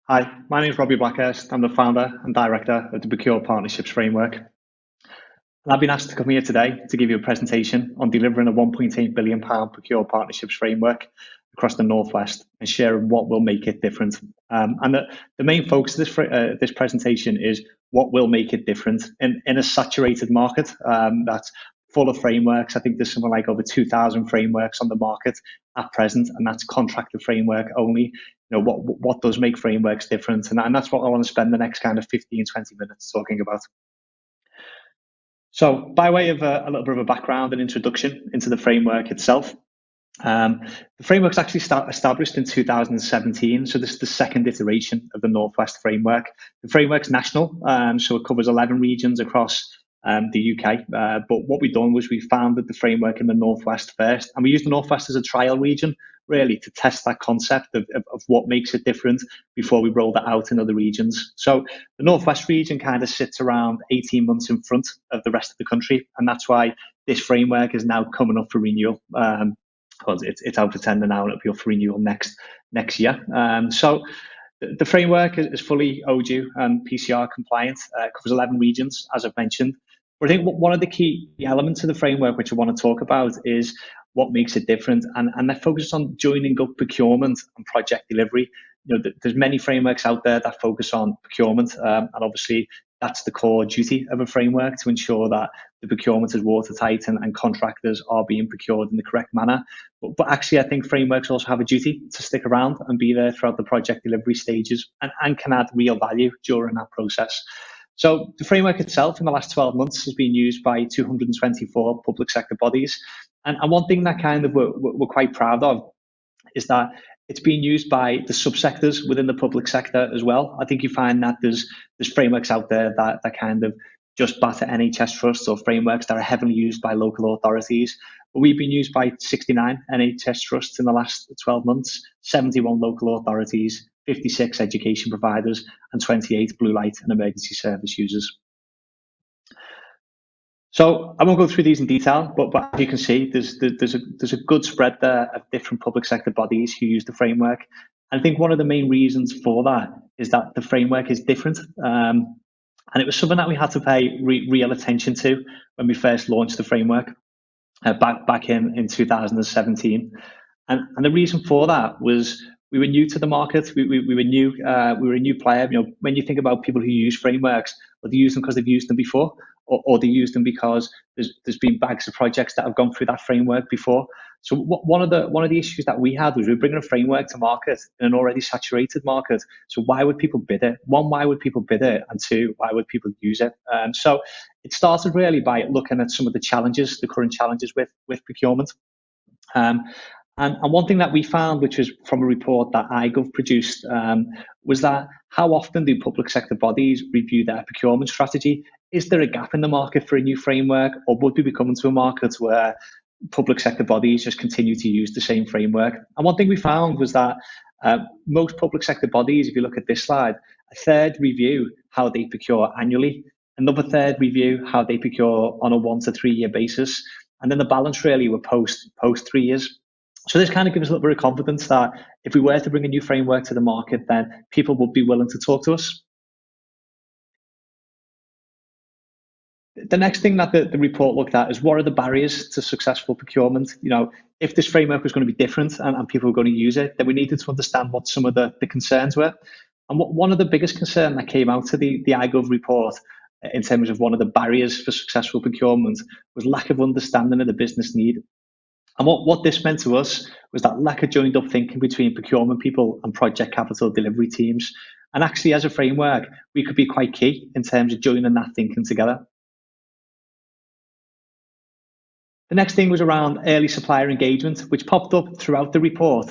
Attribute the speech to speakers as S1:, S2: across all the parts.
S1: Hi, my name is Robbie Blackhurst. I'm the founder and director of the Procure Partnerships Framework. And I've been asked to come here today to give you a presentation on delivering a £1.8 billion Procure Partnerships Framework across the Northwest and sharing what will make it different. And the main focus of this presentation is what will make it different in a saturated market that's full of frameworks. I think there's something like over 2,000 frameworks on the market at present, and that's contracted framework only. What does make frameworks different, and that's what I want to spend the next kind of 15-20 minutes talking about. So by way of a little bit of a background and introduction into the framework itself, the framework's actually established in 2017, so this is the second iteration of the Northwest framework. The framework's national, so it covers 11 regions across the UK. But what we've done was we founded the framework in the Northwest first, and we used the Northwest as a trial region, really, to test that concept of what makes it different before we rolled it out in other regions. So the Northwest region kind of sits around 18 months in front of the rest of the country, and that's why this framework is now coming up for renewal. Because it's out for tender now and it'll be up for renewal next year. So the framework is fully ODU and PCR compliant, covers 11 regions, as I've mentioned. But I think one of the key elements of the framework which I want to talk about is what makes it different, and that focuses on joining up procurement and project delivery. There's many frameworks out there that focus on procurement, and obviously that's the core duty of a framework, to ensure that the procurement is watertight and contractors are being procured in the correct manner. But actually, I think frameworks also have a duty to stick around and be there throughout the project delivery stages, and can add real value during that process. So the framework itself in the last 12 months has been used by 224 public sector bodies. And one thing that kind of we're quite proud of is that it's being used by the subsectors within the public sector as well. I think you find that there's frameworks out there that kind of just batter NHS trusts, or frameworks that are heavily used by local authorities. But we've been used by 69 NHS trusts in the last 12 months, 71 local authorities, 56 education providers, and 28 blue light and emergency service users. So I won't go through these in detail, but as you can see, there's a good spread there of different public sector bodies who use the framework. And I think one of the main reasons for that is that the framework is different. And it was something that we had to pay real attention to when we first launched the framework back in 2017. And the reason for that was we were new to the market. We were new. We were a new player. When you think about people who use frameworks, well, they use them because they've used them before, or they use them because there's been bags of projects that have gone through that framework before. So one of the issues that we had was we were bringing a framework to market in an already saturated market. So why would people bid it? One, why would people bid it? And two, why would people use it? So it started really by looking at some of the challenges, the current challenges with procurement. And one thing that we found, which was from a report that iGov produced, was that how often do public sector bodies review their procurement strategy? Is there a gap in the market for a new framework, or would we be coming to a market where public sector bodies just continue to use the same framework? And one thing we found was that most public sector bodies, if you look at this slide, a third review how they procure annually, another third review how they procure on a 1 to 3 year basis, and then the balance really were post 3 years. So this kind of gives us a little bit of confidence that if we were to bring a new framework to the market, then people would be willing to talk to us. The next thing that the report looked at is what are the barriers to successful procurement? If this framework was going to be different and people were going to use it, then we needed to understand what some of the concerns were. And one of the biggest concerns that came out of the iGov report in terms of one of the barriers for successful procurement was lack of understanding of the business need. And what this meant to us was that lack of joined up thinking between procurement people and project capital delivery teams. And actually, as a framework, we could be quite key in terms of joining that thinking together. The next thing was around early supplier engagement, which popped up throughout the report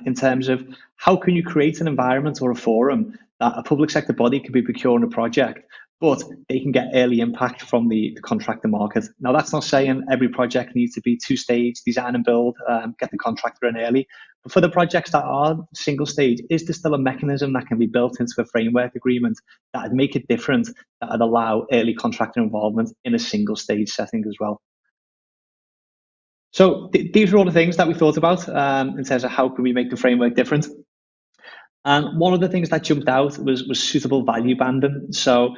S1: in terms of how can you create an environment or a forum that a public sector body can be procuring a project, but they can get early impact from the contractor market. Now, that's not saying every project needs to be two-stage, design and build, get the contractor in early. But for the projects that are single stage, is there still a mechanism that can be built into a framework agreement that would make it different, that would allow early contractor involvement in a single stage setting as well? So these are all the things that we thought about in terms of how can we make the framework different. And one of the things that jumped out was suitable value banding. So,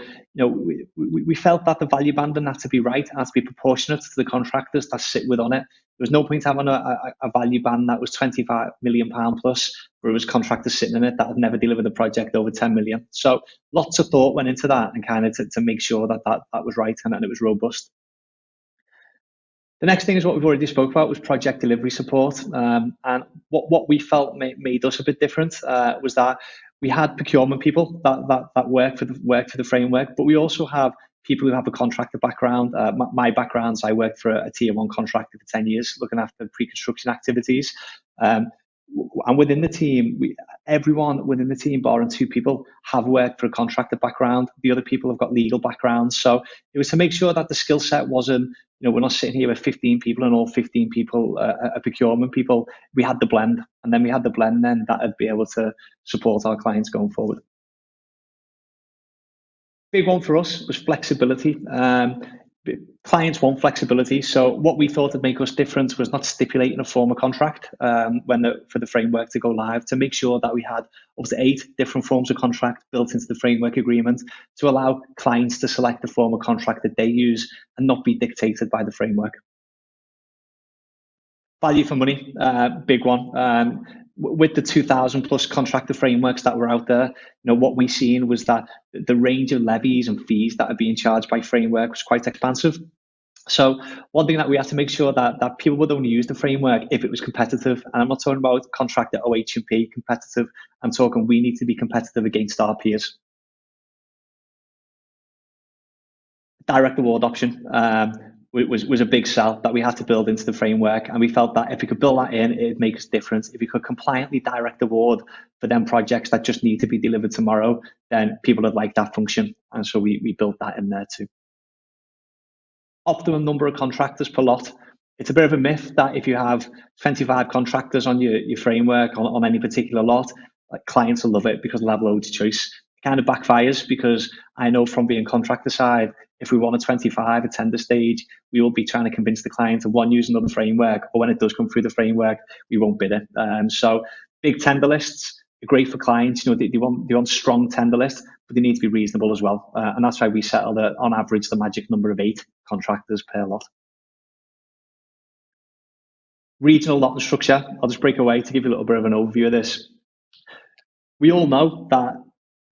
S1: we felt that the value banding had to be right, had to be proportionate to the contractors that sit within it. There was no point having a value band that was £25 million plus, where it was contractors sitting in it that had never delivered a project over 10 million. So lots of thought went into that, and kind of to make sure that was right, and it was robust. The next thing is what we've already spoke about, was project delivery support. And what we felt made us a bit different was that we had procurement people that work for the framework, but we also have people who have a contractor background. My background is I worked for a tier one contractor for 10 years, looking after pre-construction activities. Um, and within the team, everyone within the team, barring two people, have worked for a contractor background. The other people have got legal backgrounds. So it was to make sure that the skill set wasn't, we're not sitting here with 15 people and all 15 people are procurement people. We had the blend, and then we had the blend then that would be able to support our clients going forward. Big one for us was flexibility. Clients want flexibility, so what we thought would make us different was not stipulating a form of contract for the framework to go live, to make sure that we had up to 8 different forms of contract built into the framework agreement to allow clients to select the form of contract that they use and not be dictated by the framework. Value for money, big one. With the 2,000 plus contractor frameworks that were out there, what we seen was that the range of levies and fees that are being charged by framework was quite expansive. So one thing that we had to make sure that people would only use the framework if it was competitive. And I'm not talking about contractor OH&P competitive. I'm talking we need to be competitive against our peers. Direct award option was a big sell that we had to build into the framework, and we felt that if we could build that in, it'd make us different. If we could compliantly direct award for them projects that just need to be delivered tomorrow, then people would like that function, and so we built that in there too. Optimum number of contractors per lot. It's a bit of a myth that if you have 25 contractors on your framework on any particular lot, like, clients will love it because they'll have loads of choice. It kind of backfires, because I know from being contractor side, if we want a 25 at tender stage, we will be trying to convince the client to one, use another framework, or when it does come through the framework, we won't bid it. So big tender lists are great for clients. They want strong tender lists, but they need to be reasonable as well. And that's why we settled at, on average, the magic number of 8 contractors per lot. Regional lot and structure. I'll just break away to give you a little bit of an overview of this. We all know that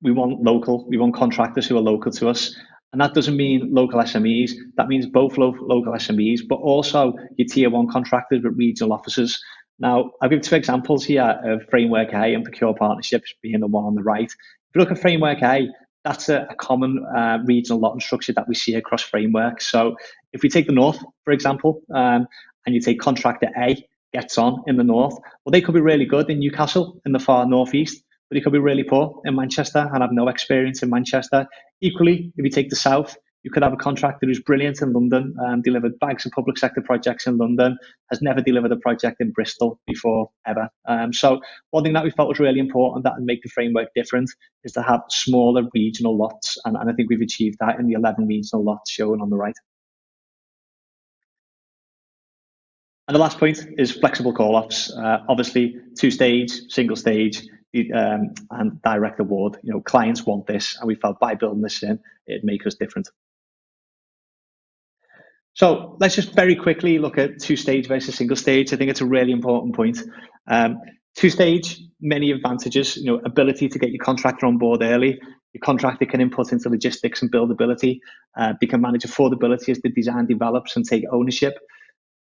S1: we want contractors who are local to us. And that doesn't mean local SMEs. That means both local SMEs, but also your tier one contractors with regional offices. Now, I'll give 2 examples here of Framework A and Procure Partnerships being the one on the right. If you look at Framework A, that's a common regional lot and structure that we see across frameworks. So if we take the North, for example, and you take contractor A gets on in the North, well, they could be really good in Newcastle in the far northeast, but he could be really poor in Manchester and have no experience in Manchester. Equally, if you take the South, you could have a contractor who's brilliant in London, delivered bags of public sector projects in London, has never delivered a project in Bristol before, ever. So one thing that we felt was really important that would make the framework different is to have smaller regional lots. And I think we've achieved that in the 11 regional lots shown on the right. And the last point is flexible call-offs. Obviously, 2-stage, single stage, and direct award. Clients want this, and we felt by building this in, it'd make us different. So let's just very quickly look at 2-stage versus single stage. I think it's a really important point. 2-stage, many advantages. Ability to get your contractor on board early. Your contractor can input into logistics and buildability. They can manage affordability as the design develops and take ownership.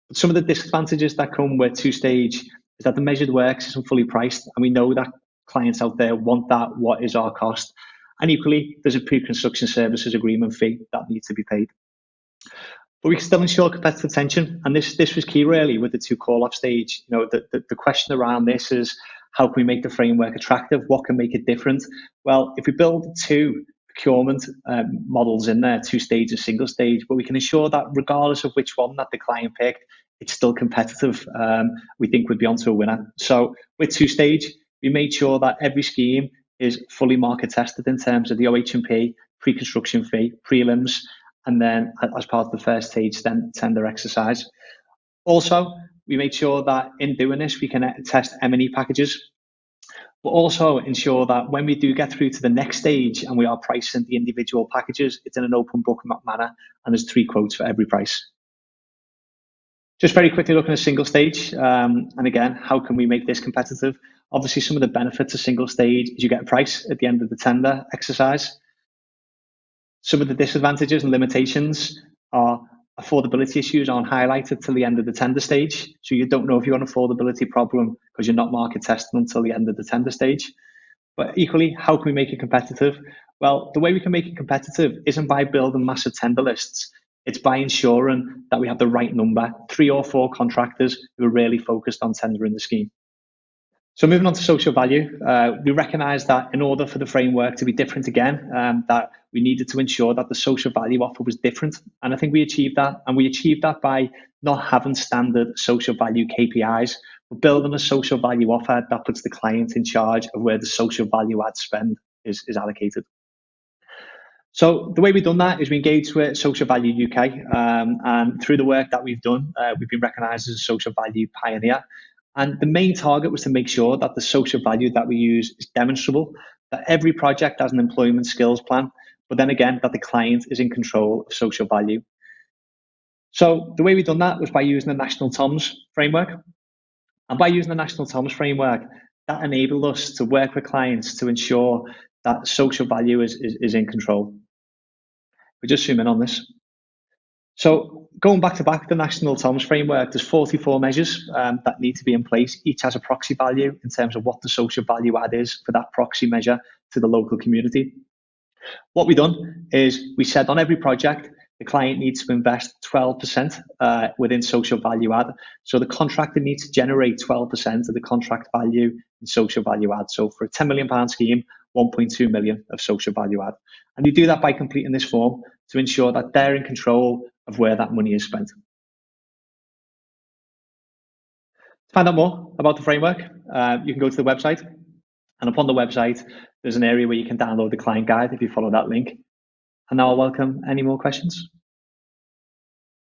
S1: But some of the disadvantages that come with 2-stage is that the measured works isn't fully priced, and we know that clients out there want that. What is our cost? And equally, there's a pre-construction services agreement fee that needs to be paid. But we can still ensure competitive tension, and this was key really with the 2 call-off stage. The question around this is, how can we make the framework attractive? What can make it different? Well, if we build 2 procurement models in there, 2 stages, single stage, but we can ensure that regardless of which one that the client picked, it's still competitive. We think we'd be onto a winner. So with 2-stage, we made sure that every scheme is fully market tested in terms of the OH&P, pre-construction fee, prelims, and then as part of the first stage tender exercise. Also, we made sure that in doing this, we can test M&E packages. but also ensure that when we do get through to the next stage and we are pricing the individual packages, it's in an open book manner and there's 3 quotes for every price. Just very quickly looking at single stage, and again, how can we make this competitive? Obviously, some of the benefits of single stage is you get a price at the end of the tender exercise. Some of the disadvantages and limitations are affordability issues aren't highlighted till the end of the tender stage. So you don't know if you're an affordability problem because you're not market testing until the end of the tender stage. But equally, how can we make it competitive? Well, the way we can make it competitive isn't by building massive tender lists. It's by ensuring that we have the right number, 3 or 4 contractors who are really focused on tendering the scheme. So moving on to social value, we recognise that in order for the framework to be different again, that we needed to ensure that the social value offer was different. And I think we achieved that. And we achieved that by not having standard social value KPIs, but building a social value offer that puts the client in charge of where the social value add spend is allocated. So the way we've done that is we engaged with Social Value UK, and through the work that we've done, we've been recognised as a social value pioneer. And the main target was to make sure that the social value that we use is demonstrable, that every project has an employment skills plan, but then again, that the client is in control of social value. So the way we've done that was by using the National TOMS framework. And by using the National TOMS framework, that enabled us to work with clients to ensure that social value is in control. We just zoom in on this. So going back to the National TOMS framework, there's 44 measures that need to be in place. Each has a proxy value in terms of what the social value add is for that proxy measure to the local community. What we've done is we said on every project, the client needs to invest 12% within social value add. So the contractor needs to generate 12% of the contract value in social value add. So for a £10 million scheme, 1.2 million of social value add. And you do that by completing this form to ensure that they're in control of where that money is spent. To find out more about the framework, you can go to the website. And upon the website, there's an area where you can download the client guide if you follow that link. And now I'll welcome any more questions.